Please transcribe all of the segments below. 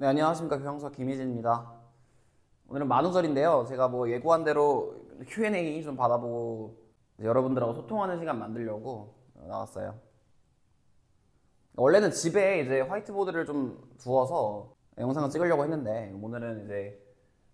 네, 안녕하십니까. 교양서 김희진입니다. 오늘은 만우절인데요. 제가 뭐 예고한 대로 Q&A 좀 받아보고 여러분들하고 소통하는 시간 만들려고 나왔어요. 원래는 집에 이제 화이트보드를 좀 두어서 영상을 찍으려고 했는데 오늘은 이제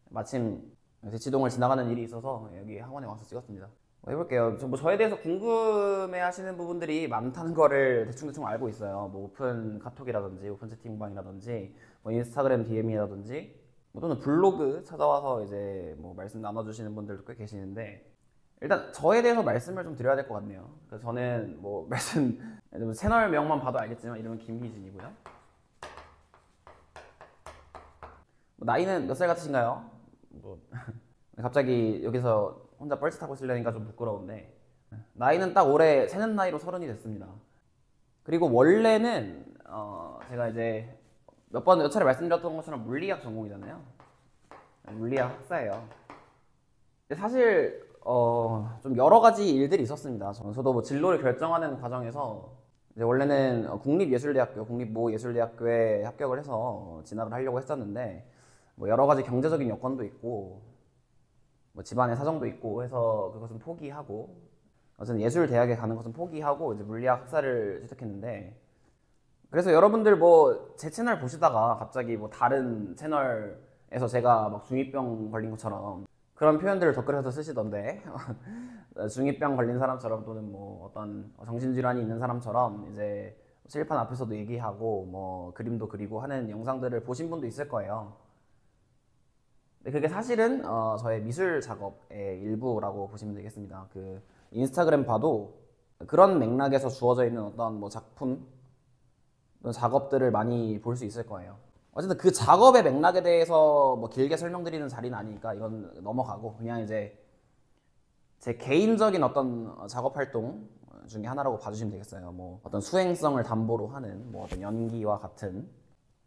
마침 대치동을 지나가는 일이 있어서 여기 학원에 와서 찍었습니다. 해볼게요. 저에 대해서 궁금해 하시는 부분들이 많다는 거를 대충 알고 있어요. 뭐 오픈 카톡이라든지 오픈 채팅방이라든지 뭐 인스타그램 DM이라든지 또는 블로그 찾아와서 이제 뭐 말씀 나눠주시는 분들도 꽤 계시는데, 일단 저에 대해서 말씀을 좀 드려야 될 것 같네요. 그래서 저는 뭐 말씀 채널명만 봐도 알겠지만 이름은 김희진이고요. 나이는 몇 살 같으신가요? 뭐 갑자기 여기서 혼자 뻘짓하고 있으려니까 좀 부끄러운데, 나이는 딱 올해 새는 나이로 30이 됐습니다. 그리고 원래는 제가 이제 몇 차례 말씀드렸던 것처럼 물리학 전공이잖아요. 물리학 학사예요. 근데 사실 좀 여러 가지 일들이 있었습니다. 저도 뭐 진로를 결정하는 과정에서 이제 원래는 국립예술대학교, 국립모예술대학교에 합격을 해서 진학을 하려고 했었는데, 뭐 여러 가지 경제적인 여건도 있고 뭐 집안의 사정도 있고 해서 그것은 포기하고, 저는 예술대학에 가는 것은 포기하고 이제 물리학 학사를 취득했는데, 그래서 여러분들 뭐 제 채널 보시다가 갑자기 뭐 다른 채널에서 제가 막 중이병 걸린 것처럼 그런 표현들을 댓글에서 쓰시던데 중이병 걸린 사람처럼 또는 뭐 어떤 정신질환이 있는 사람처럼 이제 칠판 앞에서도 얘기하고 뭐 그림도 그리고 하는 영상들을 보신 분도 있을 거예요. 근데 그게 사실은 저의 미술 작업의 일부라고 보시면 되겠습니다. 그 인스타그램 봐도 그런 맥락에서 주어져 있는 어떤 뭐 작품, 작업들을 많이 볼 수 있을 거예요. 어쨌든 그 작업의 맥락에 대해서 뭐 길게 설명드리는 자리는 아니니까 이건 넘어가고, 그냥 이제 제 개인적인 어떤 작업 활동 중에 하나라고 봐주시면 되겠어요. 뭐 어떤 수행성을 담보로 하는 뭐 어떤 연기와 같은.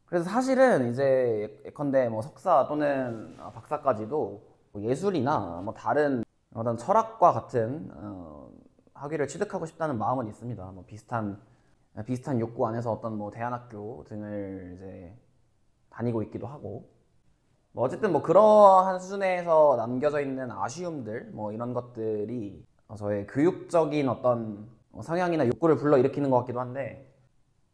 그래서 사실은 이제 예컨대 뭐 석사 또는 박사까지도 뭐 예술이나 뭐 다른 어떤 철학과 같은 학위를 취득하고 싶다는 마음은 있습니다. 뭐 비슷한 욕구 안에서 어떤 뭐 대안학교 등을 이제 다니고 있기도 하고, 뭐 어쨌든 뭐 그러한 수준에서 남겨져 있는 아쉬움들, 뭐 이런 것들이 저의 교육적인 어떤 성향이나 욕구를 불러일으키는 것 같기도 한데,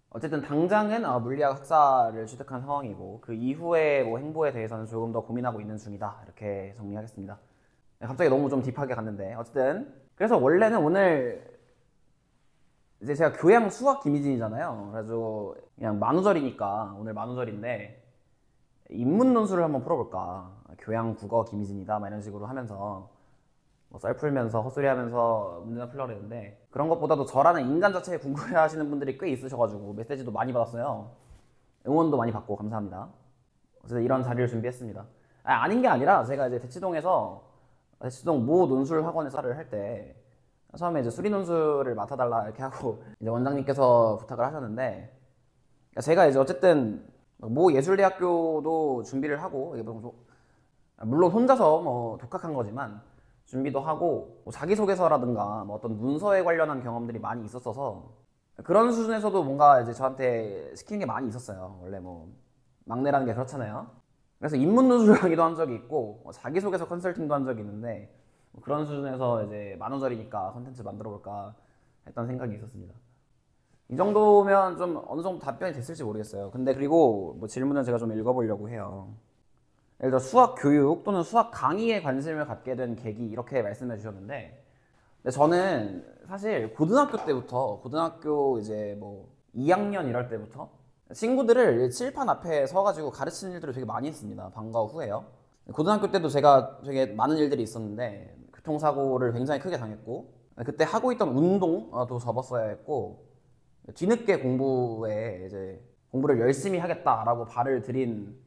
어쨌든 당장은 물리학 학사를 취득한 상황이고 그 이후의 뭐 행보에 대해서는 조금 더 고민하고 있는 중이다, 이렇게 정리하겠습니다. 갑자기 너무 좀 딥하게 갔는데, 어쨌든 그래서 원래는 오늘 이제 제가 교양 수학 김희진이잖아요. 그래가지고 그냥 만우절이니까 오늘 만우절인데 인문 논술을 한번 풀어볼까, 교양 국어 김희진이다 막 이런 식으로 하면서 뭐 썰 풀면서 헛소리 하면서 문제나 풀려고 했는데, 그런 것보다도 저라는 인간 자체에 궁금해 하시는 분들이 꽤 있으셔가지고 메시지도 많이 받았어요. 응원도 많이 받고 감사합니다. 그래서 이런 자리를 준비했습니다. 아닌 게 아니라 제가 이제 대치동 모 논술 학원에서 를 할 때 처음에 이제 수리 논술을 맡아달라 이렇게 하고 이제 원장님께서 부탁을 하셨는데, 제가 이제 어쨌든 모 예술대학교도 준비를 하고, 물론 혼자서 뭐 독학한 거지만 준비도 하고 뭐 자기소개서라든가 뭐 어떤 문서에 관련한 경험들이 많이 있었어서 그런 수준에서도 뭔가 이제 저한테 시키는 게 많이 있었어요. 원래 뭐 막내라는 게 그렇잖아요. 그래서 인문 논술 강의도 한 적이 있고 자기소개서 컨설팅도 한 적이 있는데, 뭐 그런 수준에서 이제 만우절이니까 컨텐츠 만들어 볼까 했던 생각이 있었습니다. 이 정도면 좀 어느 정도 답변이 됐을지 모르겠어요. 근데 그리고 뭐 질문을 제가 좀 읽어보려고 해요. 예를 들어 수학 교육 또는 수학 강의에 관심을 갖게 된 계기, 이렇게 말씀해 주셨는데, 근데 저는 사실 고등학교 이제 뭐 2학년 이럴 때부터 친구들을 칠판 앞에 서가지고 가르치는 일들을 되게 많이 했습니다. 방과 후에요. 고등학교 때도 제가 되게 많은 일들이 있었는데 교통사고를 굉장히 크게 당했고, 그때 하고 있던 운동도 접었어야 했고, 뒤늦게 공부를 열심히 하겠다라고 발을 들인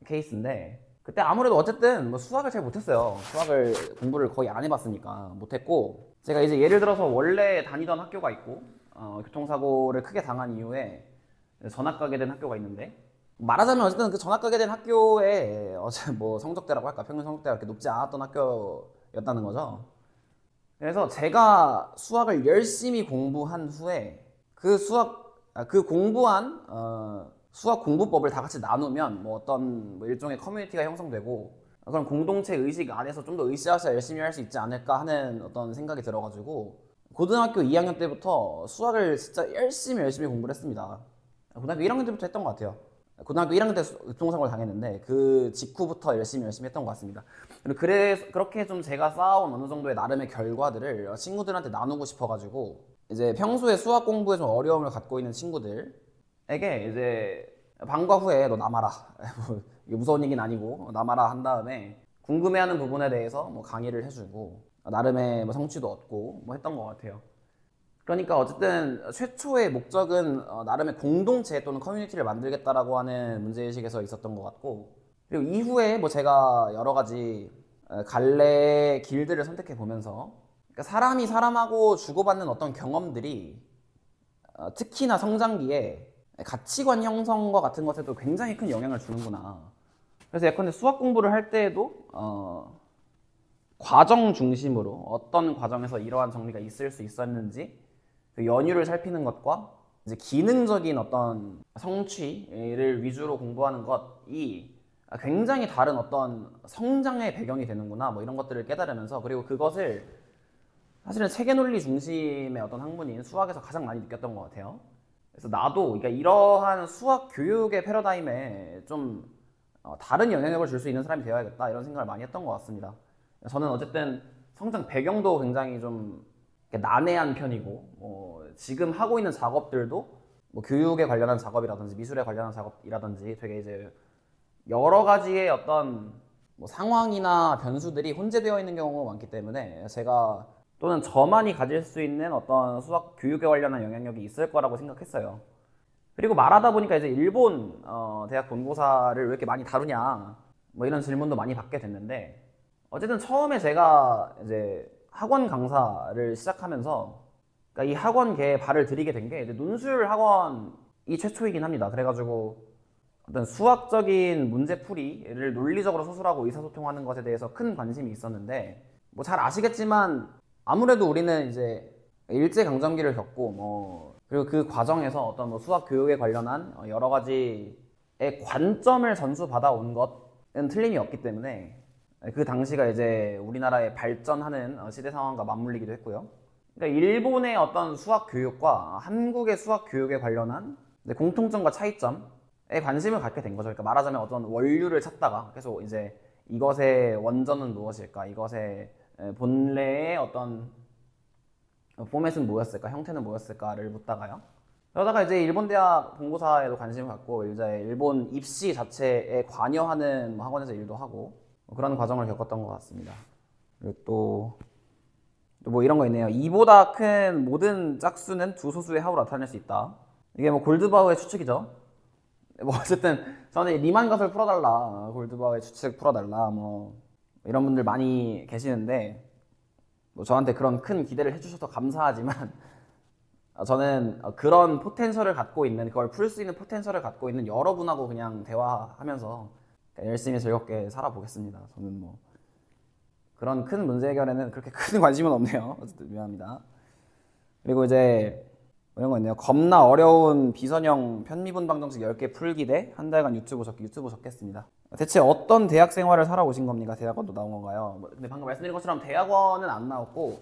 케이스인데, 그때 아무래도 어쨌든 뭐 수학을 잘 못했어요. 공부를 거의 안 해봤으니까 못했고, 제가 이제 예를 들어서 원래 다니던 학교가 있고 교통사고를 크게 당한 이후에 전학 가게 된 학교가 있는데, 말하자면 어쨌든 그 전학 가게 된 학교에 어제 뭐 성적대라고 할까, 평균 성적대가 그렇게 높지 않았던 학교였다는 거죠. 그래서 제가 수학을 열심히 공부한 후에 그 공부한 수학 공부법을 다 같이 나누면 뭐 어떤 뭐 일종의 커뮤니티가 형성되고 그런 공동체 의식 안에서 좀 더 으쌰으쌰 열심히 할 수 있지 않을까 하는 어떤 생각이 들어가지고 고등학교 2학년 때부터 수학을 진짜 열심히 공부를 했습니다. 고등학교 1학년 때부터 했던 것 같아요. 고등학교 1학년 때 교통사고를 당했는데 그 직후부터 열심히 했던 것 같습니다. 그렇게 좀 제가 쌓아온 어느 정도의 나름의 결과들을 친구들한테 나누고 싶어가지고 이제 평소에 수학 공부에 좀 어려움을 갖고 있는 친구들에게 이제 방과 후에 너 남아라. 이게 무서운 얘기는 아니고 남아라 한 다음에 궁금해하는 부분에 대해서 뭐 강의를 해주고 나름의 뭐 성취도 얻고 뭐 했던 것 같아요. 그러니까 어쨌든 최초의 목적은 나름의 공동체 또는 커뮤니티를 만들겠다라고 하는 문제의식에서 있었던 것 같고 그리고 이후에 뭐 제가 여러 가지 갈래의 길들을 선택해 보면서 그러니까 사람이 사람하고 주고받는 어떤 경험들이 특히나 성장기에 가치관 형성과 같은 것에도 굉장히 큰 영향을 주는구나. 그래서 예컨대 수학 공부를 할 때에도 과정 중심으로 어떤 과정에서 이러한 정리가 있을 수 있었는지 그 연유를 살피는 것과 이제 기능적인 어떤 성취를 위주로 공부하는 것이 굉장히 다른 어떤 성장의 배경이 되는구나 뭐 이런 것들을 깨달으면서 그리고 그것을 사실은 체계 논리 중심의 어떤 학문인 수학에서 가장 많이 느꼈던 것 같아요. 그래서 나도 그러니까 이러한 수학 교육의 패러다임에 좀 다른 영향력을 줄 수 있는 사람이 되어야겠다 이런 생각을 많이 했던 것 같습니다. 저는 어쨌든 성장 배경도 굉장히 좀 난해한 편이고 지금 하고 있는 작업들도 뭐 교육에 관련한 작업이라든지 미술에 관련한 작업이라든지 되게 이제 여러 가지의 어떤 뭐 상황이나 변수들이 혼재되어 있는 경우가 많기 때문에 제가 또는 저만이 가질 수 있는 어떤 수학 교육에 관련한 영향력이 있을 거라고 생각했어요. 그리고 말하다 보니까 이제 일본 대학 본고사를 왜 이렇게 많이 다루냐 뭐 이런 질문도 많이 받게 됐는데 어쨌든 처음에 제가 이제 학원 강사를 시작하면서 그러니까 이 학원계에 발을 들이게 된 게 논술 학원이 최초이긴 합니다. 그래가지고 어떤 수학적인 문제풀이를 논리적으로 서술하고 의사소통하는 것에 대해서 큰 관심이 있었는데 뭐 잘 아시겠지만 아무래도 우리는 이제 일제강점기를 겪고 뭐 그리고 그 과정에서 어떤 뭐 수학 교육에 관련한 여러 가지의 관점을 전수받아 온 것은 틀림이 없기 때문에 그 당시가 이제 우리나라의 발전하는 시대 상황과 맞물리기도 했고요. 그러니까 일본의 어떤 수학 교육과 한국의 수학 교육에 관련한 공통점과 차이점에 관심을 갖게 된 거죠. 그러니까 말하자면 어떤 원류를 찾다가 계속 이제 이것의 원전은 무엇일까, 이것의 본래의 어떤 포맷은 뭐였을까, 형태는 뭐였을까를 묻다가요. 그러다가 이제 일본 대학 본고사에도 관심을 갖고 이제 일본 입시 자체에 관여하는 학원에서 일도 하고 그런 과정을 겪었던 것 같습니다. 그리고 또 뭐 이런 거 있네요. 이보다 큰 모든 짝수는 두 소수의 합으로 나타낼 수 있다. 이게 뭐 골드바우의 추측이죠. 뭐 어쨌든 저는 리만 것을 풀어달라, 골드바우의 추측 풀어달라 뭐 이런 분들 많이 계시는데 뭐 저한테 그런 큰 기대를 해주셔서 감사하지만 저는 그런 포텐셜을 갖고 있는 그걸 풀 수 있는 포텐셜을 갖고 있는 여러분하고 그냥 대화하면서 열심히 즐겁게 살아보겠습니다. 저는 뭐 그런 큰 문제 해결에는 그렇게 큰 관심은 없네요. 어쨌든 미안합니다. 그리고 이제 이런 거 있네요. 겁나 어려운 비선형 편미분 방정식 10개 풀기 대 한 달간 유튜브 적겠습니다. 대체 어떤 대학 생활을 살아오신 겁니까? 대학원도 나온 건가요? 근데 방금 말씀드린 것처럼 대학원은 안 나왔고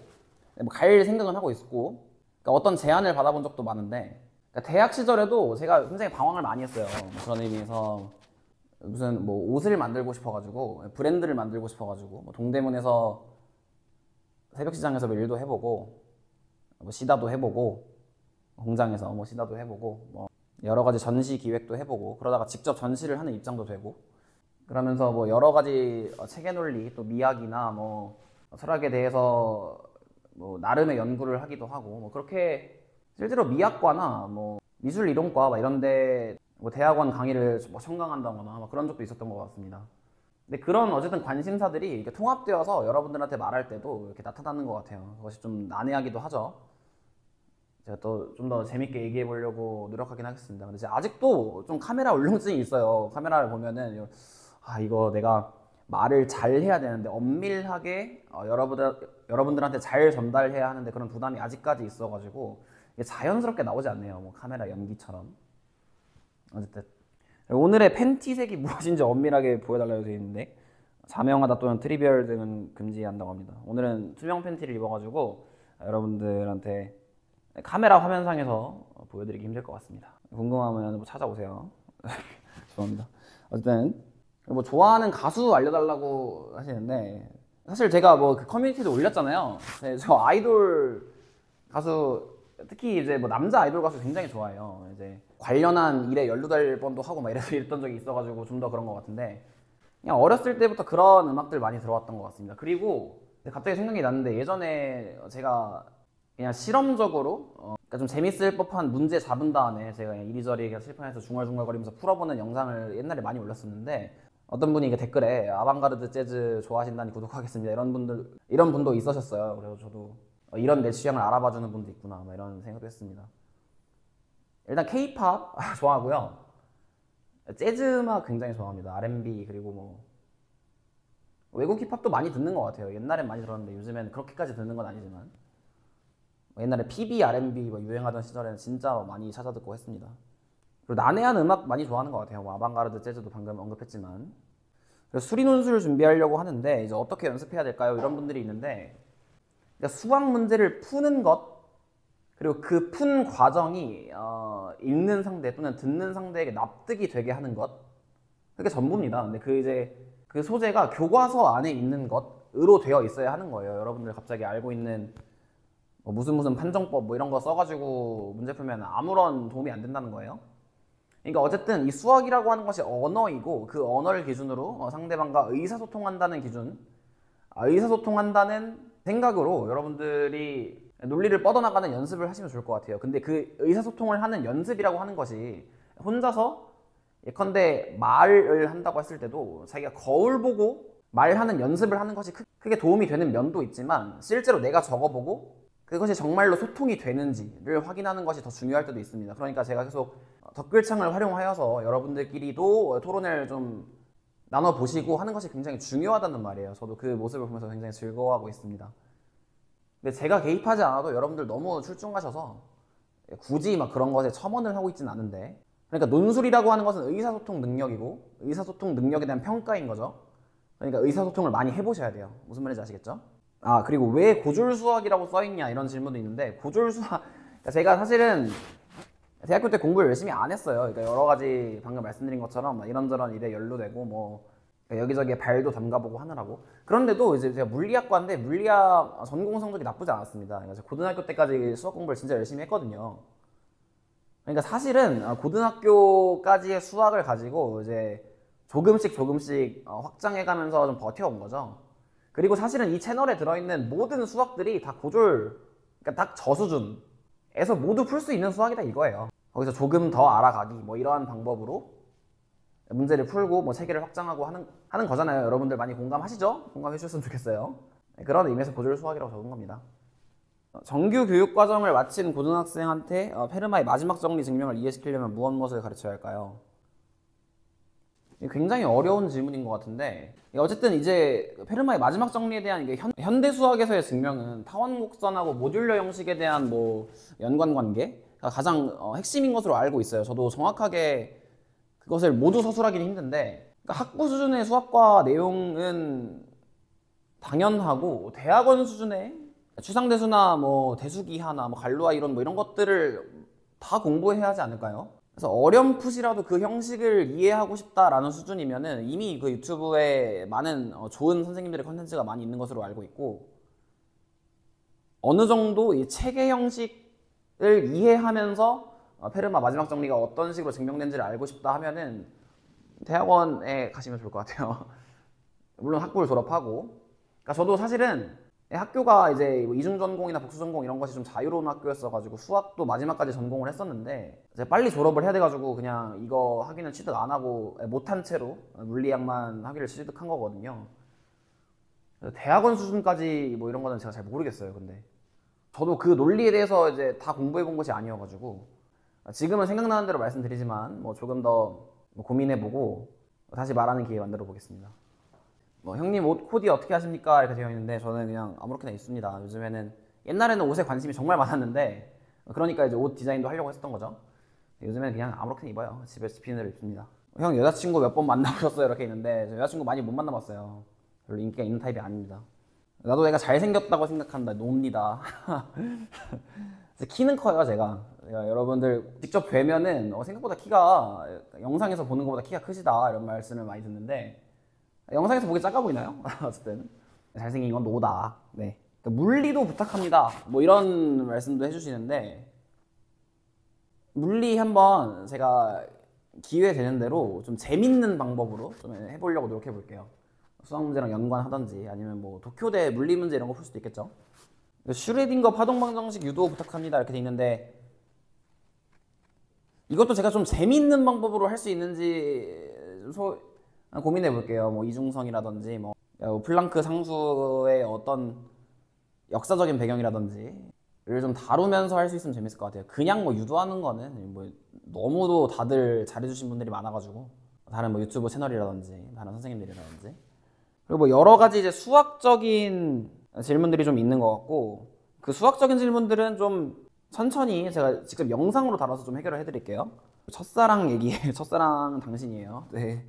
뭐 갈 생각은 하고 있고 그러니까 어떤 제안을 받아본 적도 많은데 그러니까 대학 시절에도 제가 굉장히 방황을 많이 했어요. 그런 의미에서 무슨 뭐 옷을 만들고 싶어가지고 브랜드를 만들고 싶어가지고 뭐 동대문에서 새벽시장에서 뭐 일도 해보고 뭐 시다도 해보고 공장에서 뭐 시다도 해보고 뭐 여러 가지 전시 기획도 해보고 그러다가 직접 전시를 하는 입장도 되고 그러면서 뭐 여러 가지 체계 논리 또 미학이나 뭐 철학에 대해서 뭐 나름의 연구를 하기도 하고 뭐 그렇게 실제로 미학과나 뭐 미술 이론과 막 이런데 뭐 대학원 강의를 뭐 청강한다거나 막 그런 적도 있었던 것 같습니다. 근데 그런 어쨌든 관심사들이 이렇게 통합되어서 여러분들한테 말할 때도 이렇게 나타나는 것 같아요. 그것이 좀 난해하기도 하죠. 제가 또 좀 더 재밌게 얘기해 보려고 노력하긴 하겠습니다. 근데 아직도 좀 카메라 울렁증이 있어요. 카메라를 보면은 이거 내가 말을 잘 해야 되는데 엄밀하게 여러분들한테 잘 전달해야 하는데 그런 부담이 아직까지 있어가지고 이게 자연스럽게 나오지 않네요. 뭐 카메라 연기처럼. 어쨌든 오늘의 팬티색이 무엇인지 엄밀하게 보여달라고 되어 있는데 자명하다 또는 트리비얼 등은 금지한다고 합니다. 오늘은 투명 팬티를 입어가지고 여러분들한테 카메라 화면상에서 보여드리기 힘들 것 같습니다. 궁금하면 뭐 찾아오세요. 죄송합니다. 어쨌든 뭐 좋아하는 가수 알려달라고 하시는데 사실 제가 뭐 그 커뮤니티도 올렸잖아요. 저 아이돌 가수 특히 이제 뭐 남자 아이돌 가수 굉장히 좋아해요. 이제 관련한 일에 연루될 뻔도 하고 막 이래서 이랬던 적이 있어가지고 좀 더 그런 것 같은데 그냥 어렸을 때부터 그런 음악들 많이 들어왔던 것 같습니다. 그리고 갑자기 생각이 났는데 예전에 제가 그냥 실험적으로 그러니까 좀 재밌을 법한 문제 잡은 다음에 제가 그냥 이리저리 칠판에서 중얼중얼거리면서 풀어보는 영상을 옛날에 많이 올렸었는데 어떤 분이 댓글에 아방가르드 재즈 좋아하신다니 구독하겠습니다 이런 분도 있으셨어요. 그래서 저도 이런 내 취향을 알아봐주는 분도 있구나 막 이런 생각도 했습니다. 일단 K-팝 좋아하고요. 재즈 음악 굉장히 좋아합니다. R&B 그리고 뭐 외국 힙합도 많이 듣는 것 같아요. 옛날엔 많이 들었는데 요즘엔 그렇게까지 듣는 건 아니지만 옛날에 PB, R&B 뭐 유행하던 시절에는 진짜 많이 찾아 듣고 했습니다. 그리고 난해한 음악 많이 좋아하는 것 같아요. 뭐 아방가르드 재즈도 방금 언급했지만 그래서 수리 논술을 준비하려고 하는데 이제 어떻게 연습해야 될까요? 이런 분들이 있는데 그러니까 수학 문제를 푸는 것 그리고 그 푼 과정이 읽는 상대 또는 듣는 상대에게 납득이 되게 하는 것 그게 전부입니다. 근데 그 소재가 교과서 안에 있는 것으로 되어 있어야 하는 거예요. 여러분들 갑자기 알고 있는 뭐 무슨 판정법 뭐 이런 거 써가지고 문제 풀면 아무런 도움이 안 된다는 거예요. 그러니까 어쨌든 이 수학이라고 하는 것이 언어이고 그 언어를 기준으로 상대방과 의사소통한다는 기준 의사소통한다는 생각으로 여러분들이 논리를 뻗어나가는 연습을 하시면 좋을 것 같아요. 근데 그 의사소통을 하는 연습이라고 하는 것이 혼자서 예컨대 말을 한다고 했을 때도 자기가 거울 보고 말하는 연습을 하는 것이 크게 도움이 되는 면도 있지만 실제로 내가 적어보고 그것이 정말로 소통이 되는지를 확인하는 것이 더 중요할 때도 있습니다. 그러니까 제가 계속 댓글창을 활용하여서 여러분들끼리도 토론을 좀 나눠보시고 하는 것이 굉장히 중요하다는 말이에요. 저도 그 모습을 보면서 굉장히 즐거워하고 있습니다. 근데 제가 개입하지 않아도 여러분들 너무 출중하셔서 굳이 막 그런 것에 첨언을 하고 있지는 않은데 그러니까 논술이라고 하는 것은 의사소통 능력이고 의사소통 능력에 대한 평가인 거죠. 그러니까 의사소통을 많이 해보셔야 돼요. 무슨 말인지 아시겠죠? 아 그리고 왜 고졸수학이라고 써있냐 이런 질문도 있는데 고졸수학 그러니까 제가 사실은 대학교 때 공부를 열심히 안 했어요. 그러니까 여러 가지 방금 말씀드린 것처럼 이런저런 일에 연루되고 뭐 여기저기에 발도 담가보고 하느라고 그런데도 이제 제가 물리학과인데 물리학 전공 성적이 나쁘지 않았습니다. 그러니까 고등학교 때까지 수학 공부를 진짜 열심히 했거든요. 그러니까 사실은 고등학교까지의 수학을 가지고 이제 조금씩 확장해가면서 좀 버텨온 거죠. 그리고 사실은 이 채널에 들어있는 모든 수학들이 다 고졸, 그러니까 딱 저수준에서 모두 풀 수 있는 수학이다 이거예요. 거기서 조금 더 알아가기 뭐 이러한 방법으로 문제를 풀고 뭐 체계를 확장하고 하는 거잖아요. 여러분들 많이 공감하시죠? 공감해 주셨으면 좋겠어요. 그런 의미에서 고졸 수학이라고 적은 겁니다. 정규 교육 과정을 마친 고등학생한테 페르마의 마지막 정리 증명을 이해시키려면 무엇을 가르쳐야 할까요? 굉장히 어려운 질문인 것 같은데 어쨌든 이제 페르마의 마지막 정리에 대한 이게 현대 수학에서의 증명은 타원곡선하고 모듈러 형식에 대한 뭐 연관관계가 가장 핵심인 것으로 알고 있어요. 저도 정확하게 그것을 모두 서술하기는 힘든데 그러니까 학부 수준의 수학과 내용은 당연하고 대학원 수준의 추상대수나 뭐 대수기하나 뭐 갈루아 이론 뭐 이런 것들을 다 공부해야 하지 않을까요? 그래서 어렴풋이라도 그 형식을 이해하고 싶다라는 수준이면은 이미 그 유튜브에 많은 좋은 선생님들의 컨텐츠가 많이 있는 것으로 알고 있고 어느 정도 이 체계 형식을 이해하면서 페르마 마지막 정리가 어떤 식으로 증명된지를 알고 싶다 하면은 대학원에 가시면 좋을 것 같아요. 물론 학부를 졸업하고 그러니까 저도 사실은 학교가 이제 이중 전공이나 복수 전공 이런 것이 좀 자유로운 학교였어가지고 수학도 마지막까지 전공을 했었는데 제가 빨리 졸업을 해야 돼가지고 그냥 이거 학위는 취득 안 하고 못한 채로 물리학만 학위를 취득한 거거든요. 대학원 수준까지 뭐 이런 거는 제가 잘 모르겠어요. 근데 저도 그 논리에 대해서 이제 다 공부해 본 것이 아니어가지고 지금은 생각나는 대로 말씀드리지만 뭐 조금 더 고민해보고 다시 말하는 기회 만들어 보겠습니다. 뭐 형님 옷 코디 어떻게 하십니까? 이렇게 되어 있는데 저는 그냥 아무렇게나 입습니다. 요즘에는 옛날에는 옷에 관심이 정말 많았는데 그러니까 이제 옷 디자인도 하려고 했었던 거죠. 요즘에는 그냥 아무렇게나 입어요. 집에 집히는 대로 입습니다. 형 여자친구 몇 번 만나보셨어요? 이렇게 있는데 저 여자친구 많이 못 만나봤어요. 별로 인기가 있는 타입이 아닙니다. 나도 내가 잘생겼다고 생각한다. 놉니다. 키는 커요 제가 여러분들 직접 뵈면은 생각보다 키가 영상에서 보는 것보다 키가 크시다 이런 말씀을 많이 듣는데 영상에서 보기 작아 보이나요? 어쨌든 잘생긴 건 노다. 네. 그러니까 물리도 부탁합니다. 뭐 이런 말씀도 해주시는데 물리 한번 제가 기회 되는 대로 좀 재밌는 방법으로 좀 해보려고 노력해 볼게요. 수학 문제랑 연관하던지 아니면 뭐 도쿄대 물리 문제 이런 거 풀 수도 있겠죠. 슈레딩거 파동방정식 유도 부탁합니다 이렇게 돼 있는데 이것도 제가 좀 재밌는 방법으로 할 수 있는지 고민해 볼게요. 뭐 이중성이라든지 뭐 플랑크 상수의 어떤 역사적인 배경이라든지를 좀 다루면서 할 수 있으면 재밌을 것 같아요. 그냥 뭐 유도하는 거는 뭐 너무도 다들 잘해주신 분들이 많아가지고 다른 뭐 유튜브 채널이라든지 다른 선생님들이라든지 그리고 뭐 여러 가지 이제 수학적인 질문들이 좀 있는 것 같고 그 수학적인 질문들은 좀 천천히 제가 직접 영상으로 달아서 좀 해결을 해드릴게요. 첫사랑 얘기, 첫사랑 당신이에요. 네.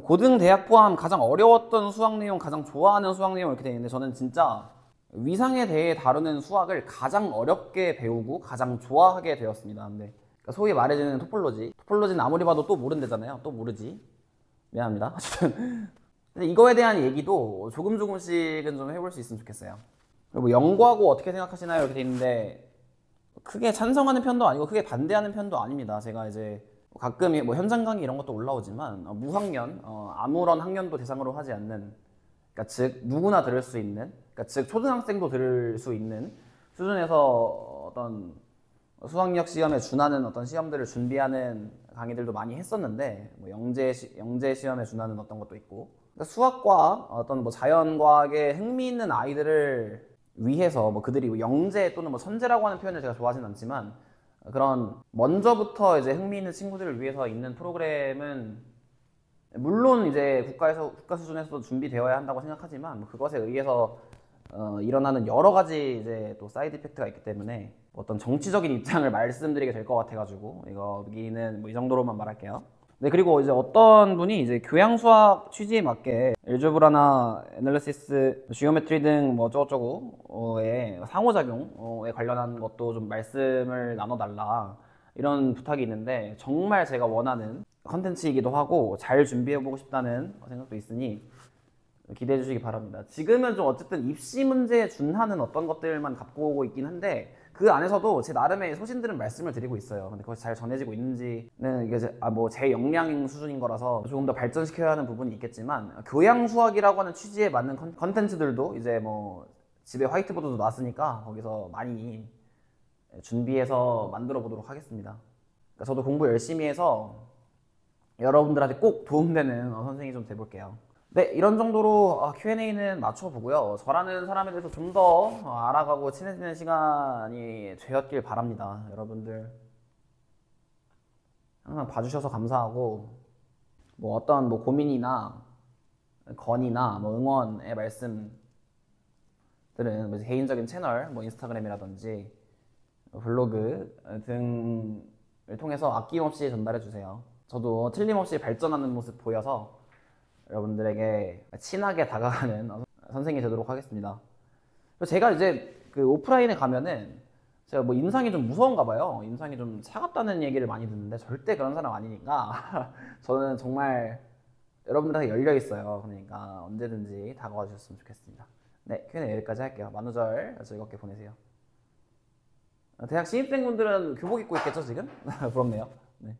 고등, 대학 포함 가장 어려웠던 수학 내용, 가장 좋아하는 수학 내용 이렇게 되어 있는데 저는 진짜 위상에 대해 다루는 수학을 가장 어렵게 배우고 가장 좋아하게 되었습니다. 근데 소위 말해주는 토폴로지는 아무리 봐도 또 모른대잖아요. 또 모르지. 미안합니다. 근데 이거에 대한 얘기도 조금씩은 좀 해볼 수 있으면 좋겠어요. 그리고 연구하고 어떻게 생각하시나요? 이렇게 돼 있는데 크게 찬성하는 편도 아니고 크게 반대하는 편도 아닙니다. 제가 이제 가끔 뭐 현장 강의 이런 것도 올라오지만 무학년, 아무런 학년도 대상으로 하지 않는 그러니까 즉 누구나 들을 수 있는 그러니까 즉 초등학생도 들을 수 있는 수준에서 어떤 수학력 시험에 준하는 어떤 시험들을 준비하는 강의들도 많이 했었는데 뭐 영재 시험에 준하는 어떤 것도 있고 그러니까 수학과 어떤 뭐 자연과학에 흥미있는 아이들을 위해서 뭐 그들이 뭐 영재 또는 뭐 천재라고 하는 표현을 제가 좋아하진 않지만 그런 먼저부터 이제 흥미있는 친구들을 위해서 있는 프로그램은 물론 이제 국가 수준에서도 준비되어야 한다고 생각하지만 뭐 그것에 의해서 일어나는 여러 가지 이제 또 사이드 이펙트가 있기 때문에 어떤 정치적인 입장을 말씀드리게 될 것 같아가지고 여기는 뭐 이 정도로만 말할게요. 네, 그리고 이제 어떤 분이 이제 교양 수학 취지에 맞게 엘제브라나 애널리시스, 지오메트리 등 뭐 어쩌고저쩌고의 상호작용에 관련한 것도 좀 말씀을 나눠달라 이런 부탁이 있는데 정말 제가 원하는 컨텐츠이기도 하고 잘 준비해보고 싶다는 생각도 있으니 기대해 주시기 바랍니다. 지금은 좀 어쨌든 입시 문제에 준하는 어떤 것들만 갖고 오고 있긴 한데 그 안에서도 제 나름의 소신들은 말씀을 드리고 있어요. 근데 그것이 잘 전해지고 있는지는 이게 제 역량 수준인 거라서 조금 더 발전시켜야 하는 부분이 있겠지만 교양 수학이라고 하는 취지에 맞는 컨텐츠들도 이제 뭐 집에 화이트보드도 놨으니까 거기서 많이 준비해서 만들어 보도록 하겠습니다. 그러니까 저도 공부 열심히 해서 여러분들한테 꼭 도움되는 선생님이 좀 돼볼게요. 네, 이런 정도로 Q&A는 맞춰보고요. 저라는 사람에 대해서 좀 더 알아가고 친해지는 시간이 되었길 바랍니다. 여러분들 항상 봐주셔서 감사하고 뭐 어떤 뭐 고민이나 건의나 뭐 응원의 말씀들은 뭐 개인적인 채널, 뭐 인스타그램이라든지 블로그 등을 통해서 아낌없이 전달해 주세요. 저도 틀림없이 발전하는 모습 보여서 여러분들에게 친하게 다가가는 선생님이 되도록 하겠습니다. 제가 이제 그 오프라인에 가면은 제가 뭐 인상이 좀 무서운가 봐요. 인상이 좀 차갑다는 얘기를 많이 듣는데 절대 그런 사람 아니니까 저는 정말 여러분들한테 열려 있어요. 그러니까 언제든지 다가와 주셨으면 좋겠습니다. 네, Q&A 여기까지 할게요. 만우절 즐겁게 보내세요. 대학 신입생분들은 교복 입고 있겠죠 지금? 부럽네요. 네.